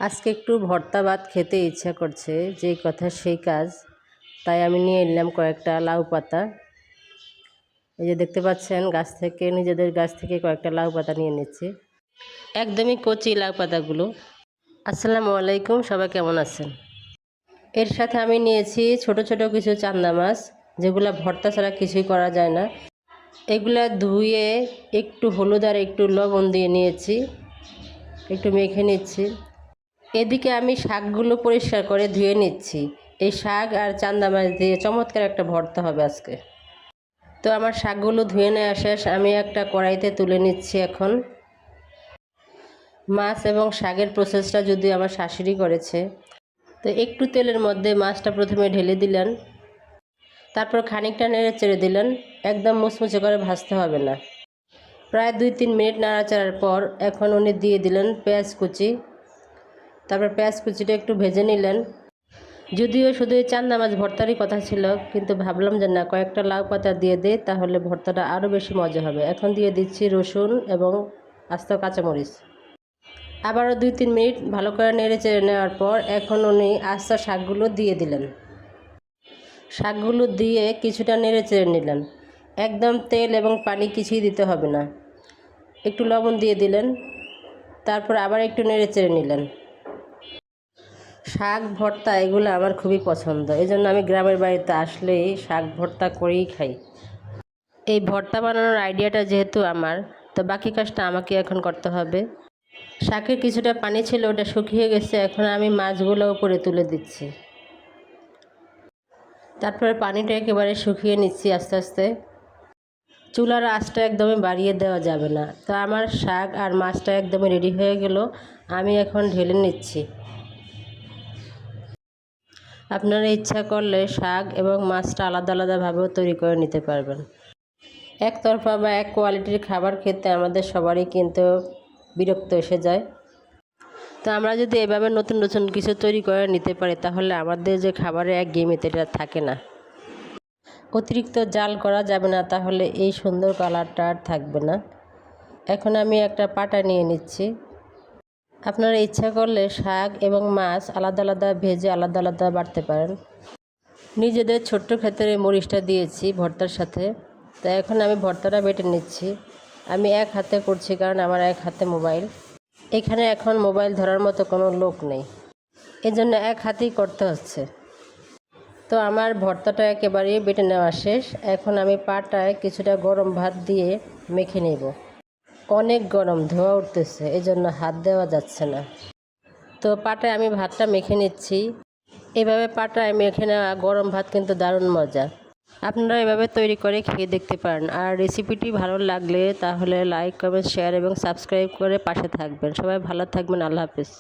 আজকে একটু ভর্তা ভাত খেতে ইচ্ছা করছে, যেই কথা সেই কাজ। তাই আমি নিয়ে এলাম কয়েকটা লাউ পাতা। এই যে দেখতে পাচ্ছেন, নিজেদের গাছ থেকে কয়েকটা লাউ পাতা নিয়ে নিচ্ছি। একদমই কচি লাউ পাতাগুলো। আসসালামু আলাইকুম, সবাই কেমন আছেন? এর সাথে আমি নিয়েছি ছোট ছোট কিছু চান্দা মাছ, যেগুলা ভর্তা ছাড়া কিছুই করা যায় না। এগুলা ধুয়ে একটু হলুদ আর একটু লবণ দিয়ে নিয়েছি, একটু মেখে নিচ্ছি। এদিকে আমি শাকগুলো পরিষ্কার করে ধুয়ে নিচ্ছি। এই শাক আর চান্দা মাছ দিয়ে চমৎকার একটা ভর্তা হবে আজকে। তো আমার শাকগুলো ধুয়ে নেওয়া শেষ, আমি একটা কড়াইতে তুলে নিচ্ছি এখন। মাছ এবং শাকের প্রসেসটা যদি আমার শাশুড়ি করেছে। তো একটু তেলের মধ্যে মাছটা প্রথমে ঢেলে দিলেন, তারপর খানিকটা নেড়ে চেড়ে দিলেন। একদম মুচমুচে করে ভাজতে হবে না। প্রায় 2-3 মিনিট নাড়াচাড়ার পর এখন উনি দিয়ে দিলেন পেঁয়াজ কুচি। তারপর পেঁয়াজ কুচিটা একটু ভেজে নিলেন। যদিও শুধু এই চান্দা মাছ ভর্তারই কথা ছিল, কিন্তু ভাবলাম যে না, কয়েকটা লাউ পাতা দিয়ে দিই, তাহলে ভর্তাটা আরও বেশি মজা হবে। এখন দিয়ে দিচ্ছি রসুন এবং আস্ত কাঁচামরিচ। আবারও 2-3 মিনিট ভালো করে নেড়ে চেড়ে নেওয়ার পর এখন উনি আস্ত শাকগুলো দিয়ে দিলেন। শাকগুলো দিয়ে কিছুটা নেড়ে চেড়ে নিলেন। একদম তেল এবং পানি কিছুই দিতে হবে না। একটু লবণ দিয়ে দিলেন, তারপর আবার একটু নেড়ে চেড়ে নিলেন। শাক ভর্তা এগুলো আমার খুবই পছন্দ, এই জন্য আমি গ্রামের বাড়িতে আসলেই শাক ভর্তা করেই খাই। এই ভর্তা বানানোর আইডিয়াটা যেহেতু আমার, তো বাকি কাজটা আমাকে এখন করতে হবে। শাকের কিছুটা পানি ছিল, ওটা শুকিয়ে গেছে। এখন আমি মাছগুলো উপরে তুলে দিচ্ছি, তারপরে পানিটা একেবারে শুকিয়ে নিচ্ছি আস্তে আস্তে। চুলার আঁচটা একদমই বাড়িয়ে দেওয়া যাবে না। তো আমার শাক আর মাছটা একদমই রেডি হয়ে গেল, আমি এখন ঢেলে নিচ্ছি। আপনারা ইচ্ছা করলে শাক এবং মাছটা আলাদা আলাদাভাবেও তৈরি করে নিতে পারবেন। একতরফা বা এক কোয়ালিটির খাবার খেতে আমাদের সবারই কিন্তু বিরক্ত এসে যায়। তো আমরা যদি এভাবে নতুন নতুন কিছু তৈরি করে নিতে পারি, তাহলে আমাদের যে খাবারের একঘেয়েমিতে এটা থাকে না। অতিরিক্ত জাল করা যাবে না, তাহলে এই সুন্দর কালারটা আর থাকবে না। এখন আমি একটা পাটা নিয়ে নিচ্ছি। আপনারা ইচ্ছা করলে শাক এবং মাছ আলাদা আলাদা ভেজে আলাদা আলাদা বাটতে পারেন। নিজেদের ছোট্ট ক্ষেত্রে মরিচটা দিয়েছি ভর্তার সাথে। তো এখন আমি ভর্তাটা বেটে নিচ্ছি। আমি এক হাতে করছি, কারণ আমার এক হাতে মোবাইল। এখানে এখন মোবাইল ধরার মতো কোনো লোক নেই, এজন্য এক হাতেই করতে হচ্ছে। তো আমার ভর্তাটা একেবারেই বেটে নেওয়া শেষ। এখন আমি পাটায় কিছুটা গরম ভাত দিয়ে মেখে নেব। অনেক গরম, ধোঁয়া উঠতেছে, এজন্য হাত দেওয়া যাচ্ছে না। তো পাটায় আমি ভাতটা মেখে নিচ্ছি। এভাবে পাটায় মেখে নেওয়া গরম ভাত কিন্তু দারুণ মজা। আপনারা এভাবে তৈরি করে খেয়ে দেখতে পারেন। আর রেসিপিটি ভালো লাগলে তাহলে লাইক, কমেন্ট, শেয়ার এবং সাবস্ক্রাইব করে পাশে থাকবেন। সবাই ভালো থাকবেন। আল্লাহ হাফেজ।